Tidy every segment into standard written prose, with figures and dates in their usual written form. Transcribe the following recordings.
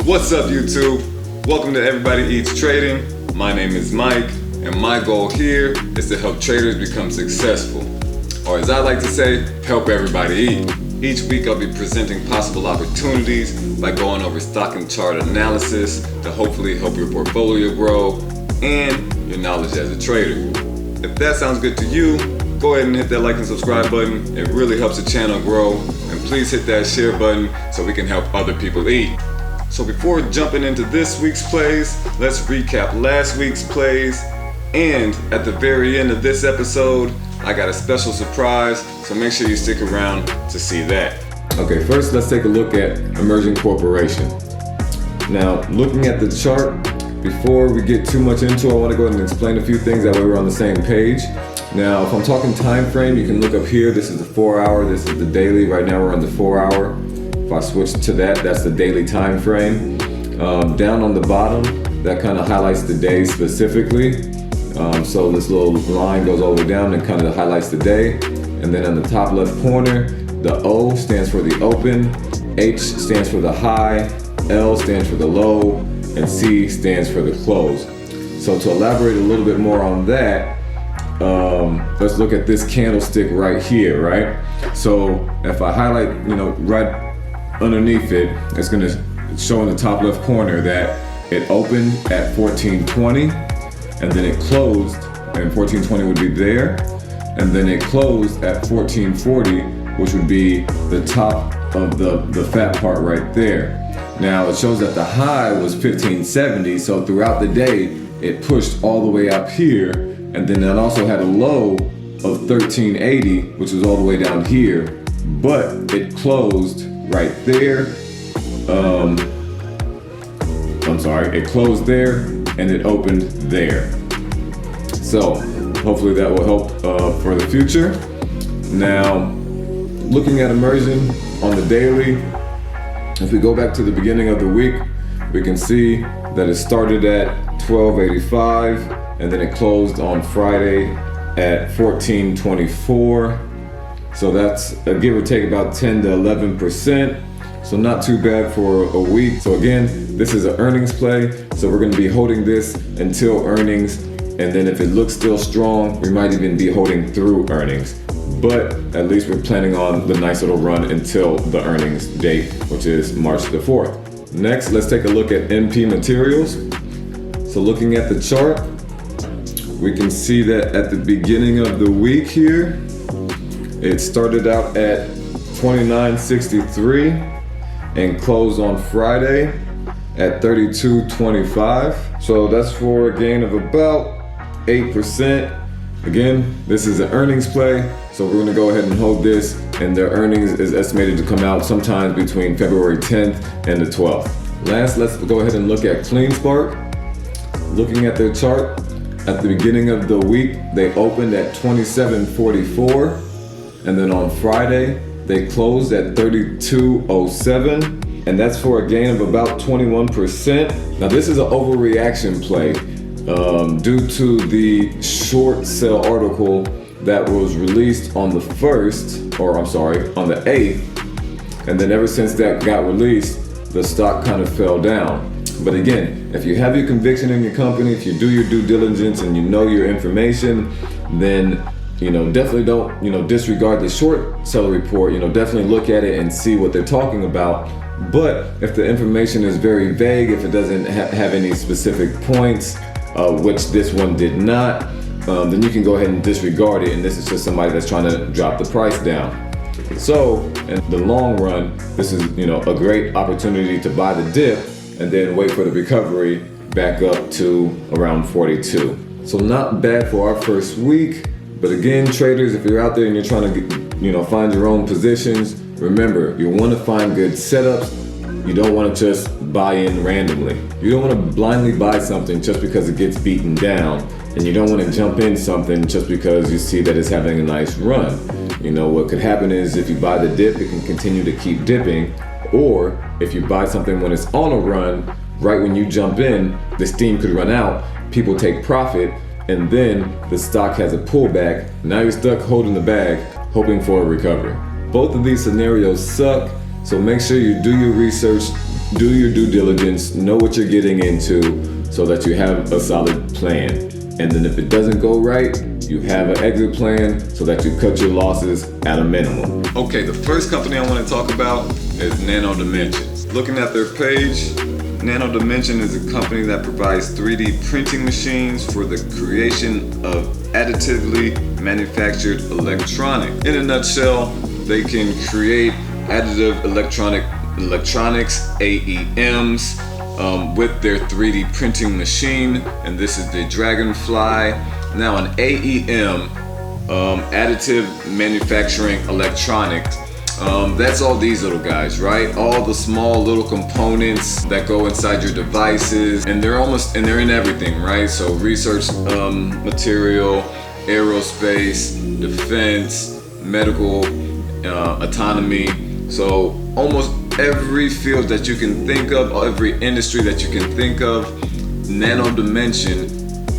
What's up, YouTube? Welcome to Everybody Eats Trading. My name is Mike, and my goal here is to help traders become successful. Or as I like to say, help everybody eat. Each week I'll be presenting possible opportunities by going over stock and chart analysis to hopefully help your portfolio grow and your knowledge as a trader. If that sounds good to you, go ahead and hit that like and subscribe button. It really helps the channel grow. And please hit that share button so we can help other people eat. So before jumping into this week's plays, let's recap last week's plays. And at the very end of this episode, I got a special surprise, so make sure you stick around to see that. Okay, first let's take a look at Emerging Corporation. Now, looking at the chart, before we get too much into it, I want to go ahead and explain a few things, that way we're on the same page. Now, if I'm talking time frame, you can look up here. This is the 4 hour, this is the daily. Right now we're on the 4 hour. If I switch to that, that's the daily time frame. Down on the bottom, that kind of highlights the day specifically. So this little line goes all the way down and kind of highlights the day. And then on the top left corner, the O stands for the open, H stands for the high, L stands for the low, and C stands for the close. So to elaborate a little bit more on that, let's look at this candlestick right here, right? So if I highlight, right underneath it, it's gonna show in the top left corner that it opened at 1420, and then it closed, and 1420 would be there, and then it closed at 1440, which would be the top of the fat part right there. Now it shows that the high was 1570, so throughout the day it pushed all the way up here, and then it also had a low of 1380, which was all the way down here, but it closed right there. It closed there and it opened there. So hopefully that will help for the future. Now, looking at Immersion on the daily, if we go back to the beginning of the week, we can see that it started at 1285 and then it closed on Friday at 1424. So that's a give or take about 10 to 11%. So not too bad for a week. So again, this is an earnings play. So we're gonna be holding this until earnings. And then if it looks still strong, we might even be holding through earnings. But at least we're planning on the nice little run until the earnings date, which is March the 4th. Next, let's take a look at MP Materials. So looking at the chart, we can see that at the beginning of the week here, it started out at 29.63 and closed on Friday at 32.25. So that's for a gain of about 8%. Again, this is an earnings play, so we're gonna go ahead and hold this, and their earnings is estimated to come out sometime between February 10th and the 12th. Last, let's go ahead and look at CleanSpark. Looking at their chart, at the beginning of the week, they opened at 27.44. And then on Friday, they closed at 32.07, and that's for a gain of about 21%. Now this is an overreaction play due to the short sell article that was released on the 8th. And then ever since that got released, the stock kind of fell down. But again, if you have your conviction in your company, if you do your due diligence and you know your information, then definitely don't, disregard the short seller report. Definitely look at it and see what they're talking about. But if the information is very vague, if it doesn't have any specific points, which this one did not, then you can go ahead and disregard it. And this is just somebody that's trying to drop the price down. So in the long run, this is, a great opportunity to buy the dip and then wait for the recovery back up to around 42. So not bad for our first week. But again, traders, if you're out there and you're trying to, find your own positions, remember, you want to find good setups. You don't want to just buy in randomly. You don't want to blindly buy something just because it gets beaten down. And you don't want to jump in something just because you see that it's having a nice run. What could happen is if you buy the dip, it can continue to keep dipping. Or if you buy something when it's on a run, right when you jump in, the steam could run out, people take profit, and then the stock has a pullback. Now you're stuck holding the bag, hoping for a recovery. Both of these scenarios suck, so make sure you do your research, Do your due diligence, know what you're getting into so that you have a solid plan. And then if it doesn't go right, you have an exit plan so that you cut your losses at a minimum. Okay, the first company I want to talk about is Nano Dimensions. Looking at their page, Nano Dimension is a company that provides 3D printing machines for the creation of additively manufactured electronics. In a nutshell, they can create additive electronics, AEMs, with their 3D printing machine, and this is the Dragonfly. Now an AEM, additive manufacturing electronics, that's all these little guys, right? All the small little components that go inside your devices, and they're in everything, right? So research material, aerospace, defense, medical, autonomy. So almost every field that you can think of, every industry that you can think of, Nano Dimension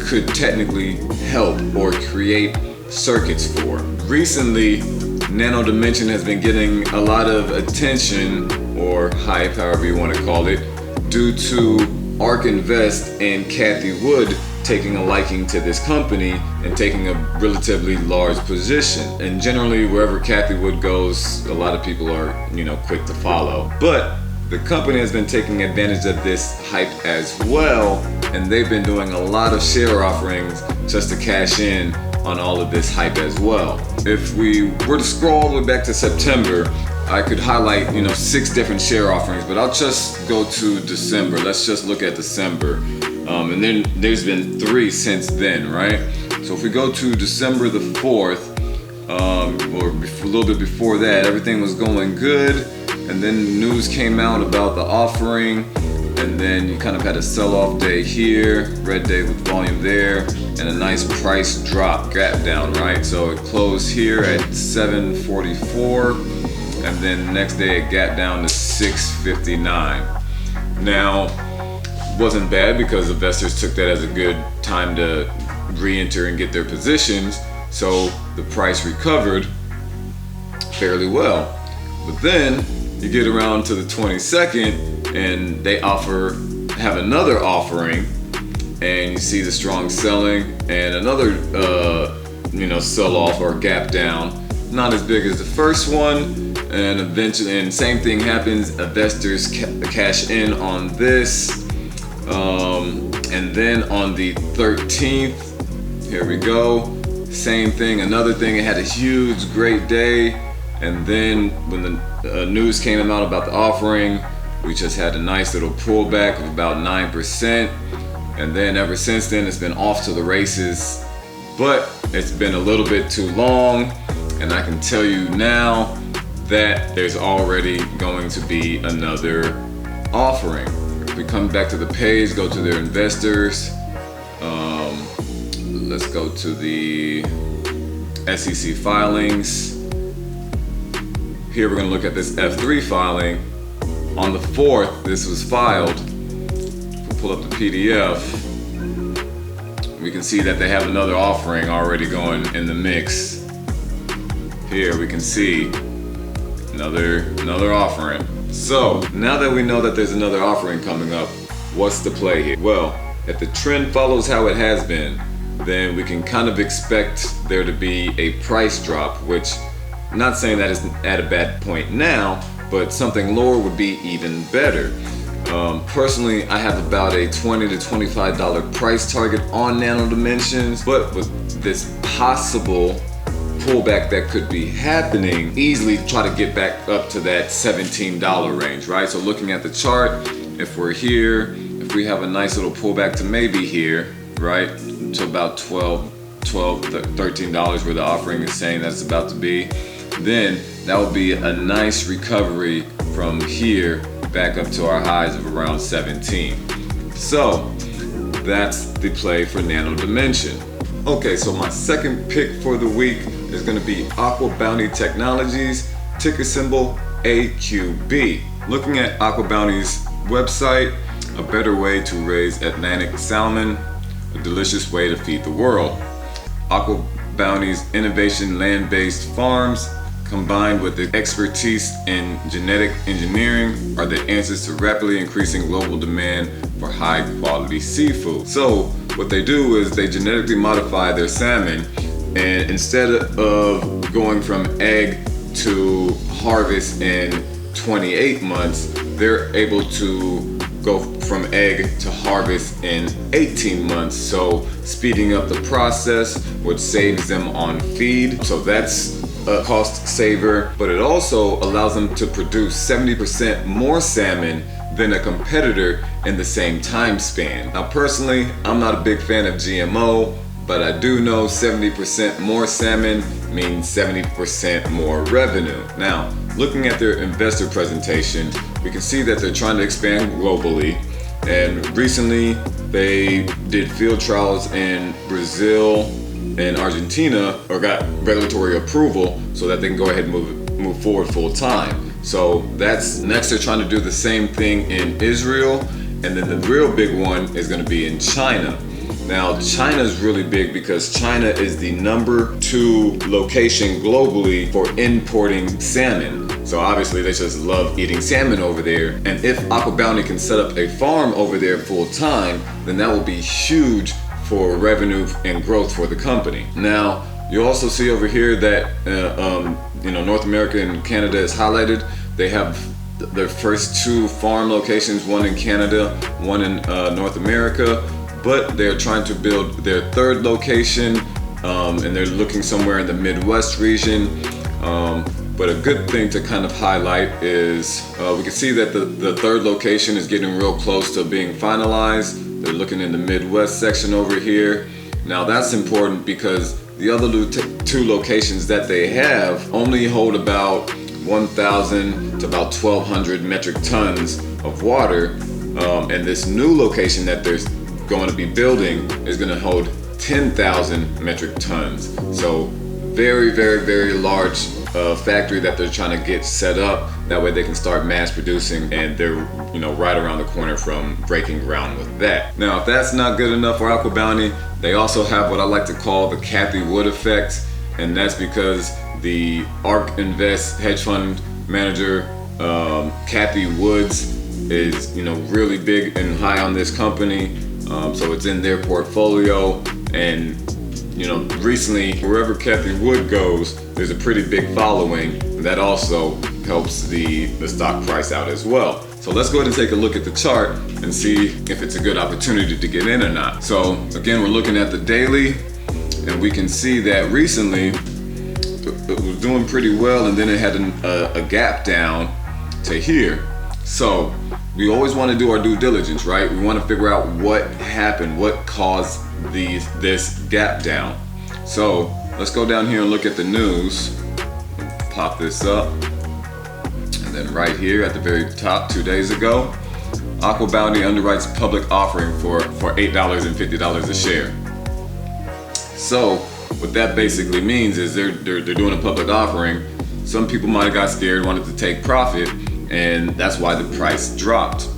could technically help or create circuits for. Recently, Nano Dimension has been getting a lot of attention, or hype, however you want to call it, due to ARK Invest and Cathie Wood taking a liking to this company and taking a relatively large position. And generally, wherever Cathie Wood goes, a lot of people are, quick to follow. But the company has been taking advantage of this hype as well, and they've been doing a lot of share offerings just to cash in on all of this hype as well. If we were to scroll all the way back to September, I could highlight 6 different share offerings, but I'll just go to December. Let's just look at December. And then there's been 3 since then, right? So if we go to December the 4th, or a little bit before that, everything was going good, and then news came out about the offering, and then you kind of had a sell-off day here, red day with volume there, and a nice price drop, gap down, right? So it closed here at 744, and then the next day it gapped down to 659. Now, wasn't bad because investors took that as a good time to re-enter and get their positions, so the price recovered fairly well. But then you get around to the 22nd and they have another offering, and you see the strong selling and another sell-off or gap down, not as big as the first one, and eventually, and same thing happens, investors cash in on this. And then on the 13th, here we go, same thing, another thing. It had a huge, great day, and then when the news came out about the offering, we just had a nice little pullback of about 9%, and then ever since then it's been off to the races. But it's been a little bit too long, and I can tell you now that there's already going to be another offering. If we come back to the page, go to their investors, let's go to the SEC filings. Here we're going to look at this F3 filing. On the 4th, this was filed. If we pull up the PDF, we can see that they have another offering already going in the mix. Here we can see another offering. So now that we know that there's another offering coming up, what's the play here? Well, if the trend follows how it has been, then we can kind of expect there to be a price drop, which, not saying that it's at a bad point now, but something lower would be even better. Personally, I have about a $20 to $25 price target on Nano Dimensions, but with this possible pullback that could be happening, easily try to get back up to that $17 range, right? So looking at the chart, if we're here, if we have a nice little pullback to maybe here, right, to about $13 where the offering is saying that's about to be, then that would be a nice recovery from here back up to our highs of around 17. So that's the play for Nano Dimension. Okay, so my second pick for the week is going to be Aqua Bounty Technologies, ticker symbol AQB. Looking at Aqua Bounty's website, a better way to raise Atlantic salmon, a delicious way to feed the world. Aqua Bounty's innovation land-based farms combined with the expertise in genetic engineering, are the answers to rapidly increasing global demand for high quality seafood. So what they do is they genetically modify their salmon, and instead of going from egg to harvest in 28 months, they're able to go from egg to harvest in 18 months. So speeding up the process, which saves them on feed. So that's a cost saver, but it also allows them to produce 70% more salmon than a competitor in the same time span. Now personally, I'm not a big fan of GMO, but I do know 70% more salmon means 70% more revenue. Now, looking at their investor presentation, we can see that they're trying to expand globally. And recently, they did field trials in Brazil and Argentina, or got regulatory approval so that they can go ahead and move forward full time. So that's next. They're trying to do the same thing in Israel, and then the real big one is going to be in China. Now, China is really big because China is the #2 location globally for importing salmon. So obviously they just love eating salmon over there. And if Aqua Bounty can set up a farm over there full time, then that will be huge for revenue and growth for the company. Now, you also see over here that North America and Canada is highlighted. They have their first 2 farm locations, one in Canada, one in North America. But they're trying to build their 3rd location, and they're looking somewhere in the Midwest region. But a good thing to kind of highlight is we can see that the 3rd location is getting real close to being finalized. They're looking in the Midwest section over here. Now that's important because the other 2 locations that they have only hold about 1,000 to about 1,200 metric tons of water. And this new location that they're going to be building is going to hold 10,000 metric tons. So very, very, very large factory that they're trying to get set up. That way they can start mass producing, and they're right around the corner from breaking ground with that. Now, if that's not good enough for Aqua Bounty, they also have what I like to call the Kathy Wood effect, and that's because the ARK Invest hedge fund manager, Kathy Woods, is really big and high on this company. So it's in their portfolio, and recently wherever Kathy Wood goes, there's a pretty big following, and that also helps the stock price out as well. So let's go ahead and take a look at the chart and see if it's a good opportunity to get in or not. So again, we're looking at the daily, and we can see that recently it was doing pretty well, and then it had a gap down to here. So we always want to do our due diligence, right? We want to figure out what happened, what caused this gap down. So let's go down here and look at the news. Pop this up. And then right here at the very top, 2 days ago, Aqua Bounty underwrites public offering for $8.50 a share. So what that basically means is they're doing a public offering. Some people might have got scared, wanted to take profit, and that's why the price dropped.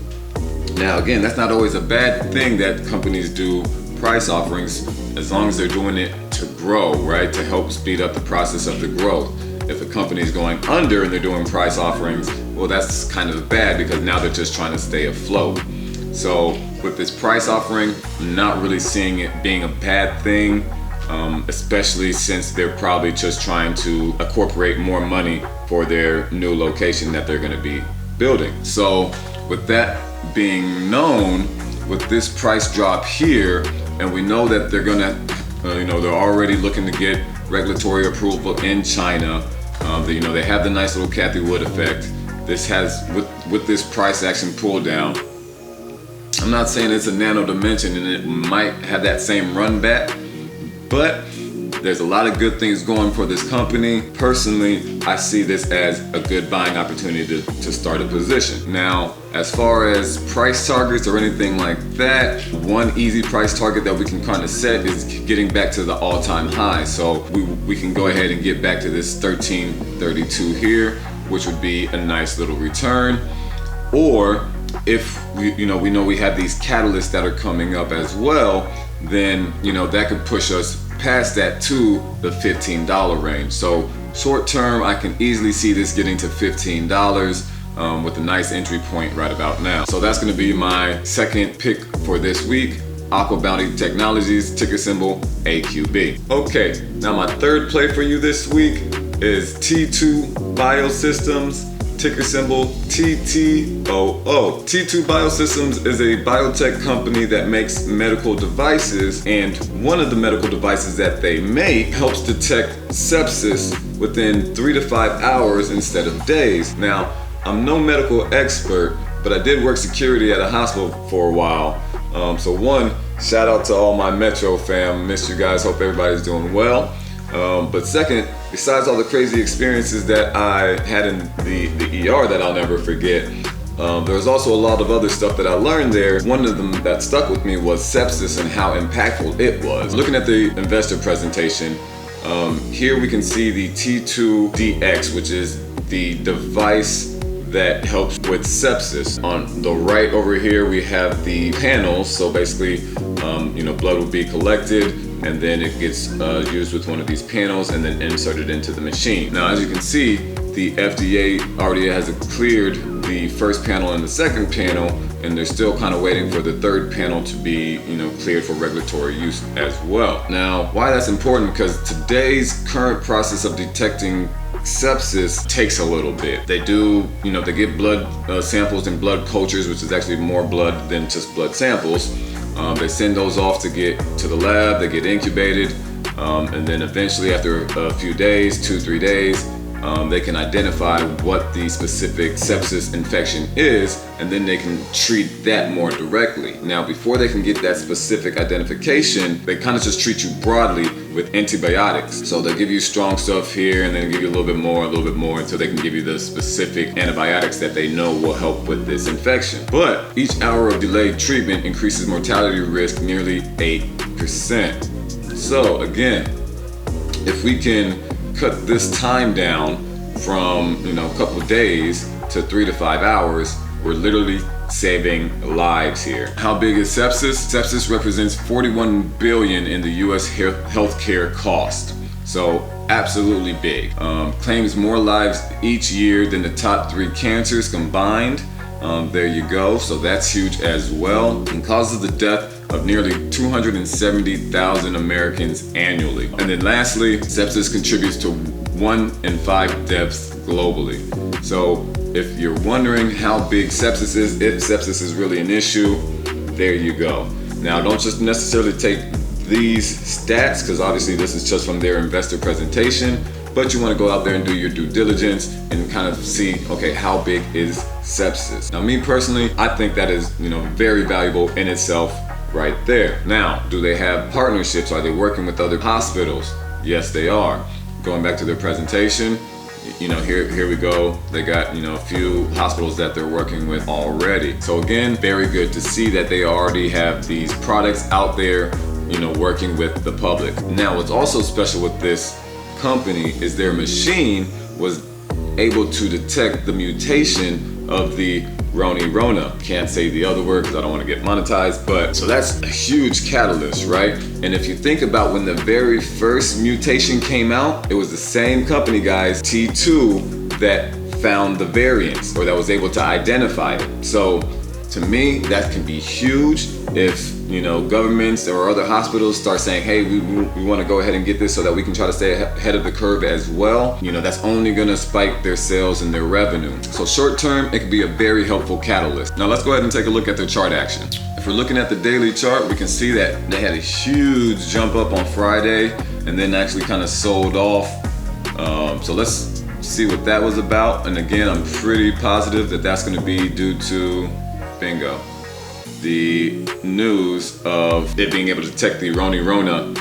Now again, that's not always a bad thing that companies do price offerings, as long as they're doing it to grow, right? To help speed up the process of the growth. If a company is going under and they're doing price offerings, well, that's kind of bad because now they're just trying to stay afloat. So with this price offering, I'm not really seeing it being a bad thing, especially since they're probably just trying to incorporate more money for their new location that they're going to be building. So with that being known, with this price drop here, and we know that they're gonna, they're already looking to get regulatory approval in China. They have the nice little Kathy Wood effect. This has, with this price action pull down, I'm not saying it's a nano dimension and it might have that same run back, but there's a lot of good things going for this company. Personally, I see this as a good buying opportunity to start a position. Now, as far as price targets or anything like that, one easy price target that we can kind of set is getting back to the all-time high. So we can go ahead and get back to this 1332 here, which would be a nice little return. Or if we know we have these catalysts that are coming up as well, then that could push us past that to the $15 range. So Short term, I can easily see this getting to $15 with a nice entry point right about now. So that's gonna be my second pick for this week. Aqua Bounty Technologies, ticker symbol AQB. Okay, now my third play for you this week is T2 Biosystems, ticker symbol TTOO. T2 Biosystems is a biotech company that makes medical devices, and one of the medical devices that they make helps detect sepsis within 3 to 5 hours instead of days. Now, I'm no medical expert, but I did work security at a hospital for a while. So one, shout out to all my Metro fam. Miss you guys, hope everybody's doing well. But second, besides all the crazy experiences that I had in the ER that I'll never forget, there was also a lot of other stuff that I learned there. One of them that stuck with me was sepsis and how impactful it was. Looking at the investor presentation, here we can see the T2DX, which is the device that helps with sepsis. On the right over here, we have the panels. So basically, blood will be collected, and then it gets used with one of these panels and then inserted into the machine. Now, as you can see, the FDA already has cleared the first panel and the second panel, and they're still kind of waiting for the third panel to be, cleared for regulatory use as well. Now, why that's important? Because today's current process of detecting sepsis takes a little bit. They do, they get blood samples and blood cultures, which is actually more blood than just blood samples. They send those off to get to the lab, they get incubated, and then eventually after a few days, 2-3 days, they can identify what the specific sepsis infection is, and then they can treat that more directly. Now, before they can get that specific identification, they kind of just treat you broadly with antibiotics. So they'll give you strong stuff here, and then give you a little bit more, until they can give you the specific antibiotics that they know will help with this infection. But each hour of delayed treatment increases mortality risk nearly 8%. So again, if we can cut this time down from a couple of days to 3 to 5 hours, we're literally saving lives here. How big is sepsis? Sepsis represents $41 billion in the US healthcare cost. So absolutely big. Claims more lives each year than the top 3 cancers combined. There you go. So that's huge as well. And causes the death of nearly 270,000 Americans annually. And then lastly, sepsis contributes to 1 in 5 deaths globally. So if you're wondering how big sepsis is, if sepsis is really an issue, there you go. Now, don't just necessarily take these stats, because obviously this is just from their investor presentation, but you want to go out there and do your due diligence and kind of see, okay, how big is sepsis? Now, me personally, I think that is, very valuable in itself right there. Now, do they have partnerships? Are they working with other hospitals? Yes, they are. Going back to their presentation, here we go. They got, a few hospitals that they're working with already. So again, very good to see that they already have these products out there, working with the public. Now, what's also special with this company is their machine was able to detect the mutation of the Rona. Can't say the other word because I don't want to get monetized, but so that's a huge catalyst, right? And if you think about when the very first mutation came out, it was the same company, guys, T2, that found the variants, or that was able to identify it. So to me, that can be huge if governments or other hospitals start saying, hey, we want to go ahead and get this so that we can try to stay ahead of the curve as well. That's only going to spike their sales and their revenue. So short term, it can be a very helpful catalyst. Now let's go ahead and take a look at their chart action. If we're looking at the daily chart, we can see that they had a huge jump up on Friday and then actually kind of sold off. So let's see what that was about. And again, I'm pretty positive that that's going to be due to, bingo, the news of it being able to detect the Rona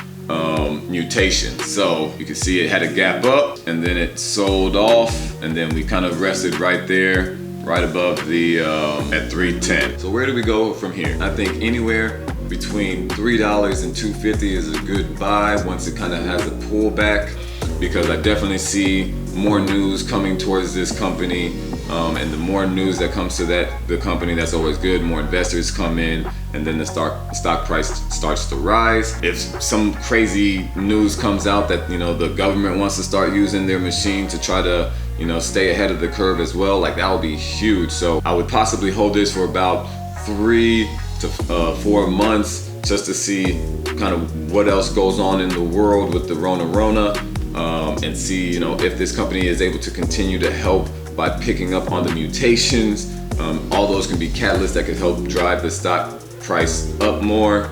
mutation. So you can see it had a gap up and then it sold off, and then we kind of rested right there, right above the at 310. So where do we go from here? I think anywhere between $3 and $2.50 is a good buy once it kind of has a pullback, because I definitely see more news coming towards this company. And the more news that comes to the company, that's always good. More investors come in, and then the stock price starts to rise. If some crazy news comes out that, you know, the government wants to start using their machine to try to, you know, stay ahead of the curve as well, like that would be huge. So I would possibly hold this for about 3 to 4 months just to see kind of what else goes on in the world with the Rona, and see, you know, if this company is able to continue to help by picking up on the mutations. All those can be catalysts that could help drive the stock price up more.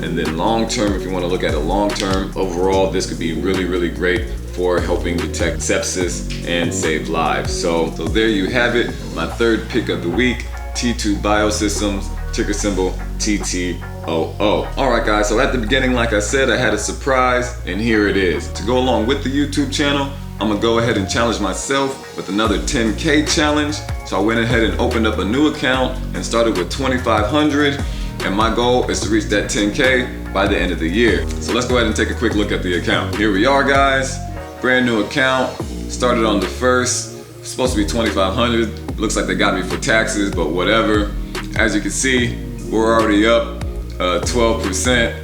And then long term, if you want to look at it long term, overall, this could be really, really great for helping detect sepsis and save lives. So there you have it, my third pick of the week, T2 Biosystems, ticker symbol TTOO. Alright guys, so at the beginning, like I said, I had a surprise, and here it is. To go along with the YouTube channel, I'm gonna go ahead and challenge myself with another 10K challenge. So I went ahead and opened up a new account and started with 2,500, and my goal is to reach that 10K by the end of the year. So let's go ahead and take a quick look at the account. Here we are guys, brand new account, started on the 1st, supposed to be 2,500. Looks like they got me for taxes, but whatever. As you can see, we're already up 12%,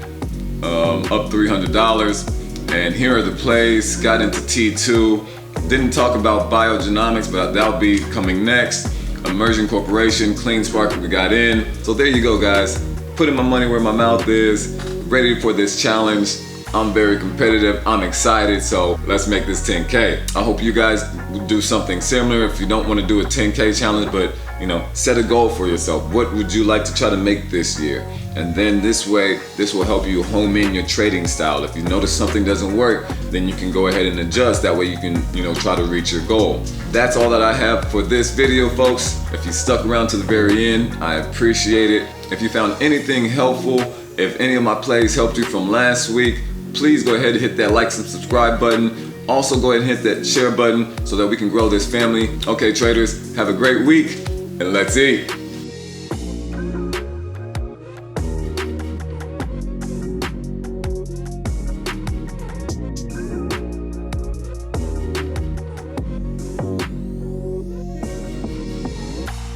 up $300. And here are the plays. Got into T2. Didn't talk about biogenomics, but that'll be coming next. Immersion Corporation, Clean Spark, we got in. So there you go guys, putting my money where my mouth is, ready for this challenge. I'm very competitive, I'm excited, so let's make this 10K. I hope you guys do something similar. If you don't want to do a 10K challenge, but you know, set a goal for yourself. What would you like to try to make this year? And then this way, this will help you home in your trading style. If you notice something doesn't work, then you can go ahead and adjust. That way you can, you know, try to reach your goal. That's all that I have for this video, folks. If you stuck around to the very end, I appreciate it. If you found anything helpful, if any of my plays helped you from last week, please go ahead and hit that like and subscribe button. Also go ahead and hit that share button so that we can grow this family. Okay, traders, have a great week, and let's eat.